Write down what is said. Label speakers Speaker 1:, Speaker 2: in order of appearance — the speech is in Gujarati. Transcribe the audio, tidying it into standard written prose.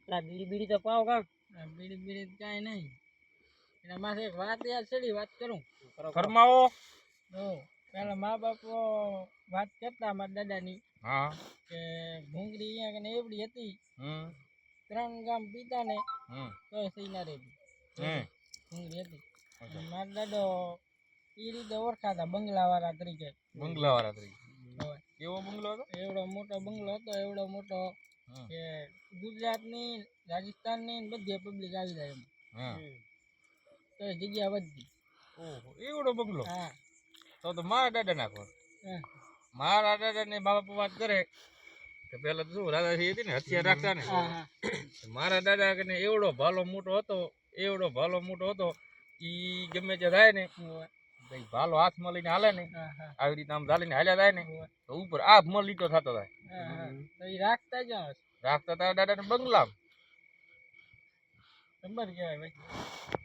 Speaker 1: બીડી બીડી તો પાવ કામ.
Speaker 2: બીડી બીડી કાંઈ નહીં. એના માથે એક વાત યાદ ચડી, વાત કરું.
Speaker 3: ફરમાવો.
Speaker 2: જો પેલા મા બાપો વાત કરતા મારા દાદાની
Speaker 3: હા.
Speaker 2: કે ભૂંગળી અહીંયા કને એવડી હતી,
Speaker 3: હમ
Speaker 2: 3 ગામ પીતા ને
Speaker 3: હમ
Speaker 2: તો સહી ના રહેતી
Speaker 3: હમ
Speaker 2: ભૂંગળી હતી. અને મારા દાદો એ રીતે ઓળખાતા બંગલા વાળા તરીકે.
Speaker 3: બંગલા વાળા તરીકે.
Speaker 2: હવે
Speaker 3: કેવો બંગલો હતો?
Speaker 2: એવડો મોટો બંગલો હતો, એવડો મોટો
Speaker 3: હમ
Speaker 2: કે ગુજરાતની, રાજસ્થાનની ને બધી પબ્લિક આવી જાય એમ.
Speaker 3: હા.
Speaker 2: તો એ જગ્યા વધતી.
Speaker 3: ઓહો, એવડો બંગલો.
Speaker 2: હા
Speaker 3: તો મારા દાદા નાખો.
Speaker 2: હા
Speaker 3: મારા દાદા ને મા બાપ વાત કરે કે પેલા તો શું દાદાજી હતી ને હથિયાર રાખતા ને.
Speaker 2: હા હા
Speaker 3: મારા દાદા કે એવડો ભાલો મોટો હતો, એવડો ભાલો મોટો હતો. ઈ ગમે તે થાય ને ભાઈ ભાલો હાથમાં લઈને હાલે ને,
Speaker 2: હા હા
Speaker 3: આવી રીતે આમ ચાલીને હાલ્યા જાય ને તો ઉપર આભમાં લીટો થતો થાય.
Speaker 2: હા. તો એ રાખતા જ હશે.
Speaker 3: રાખતા તારા દાદા ને બંગલા.
Speaker 2: ખબર કહેવાય ભાઈ.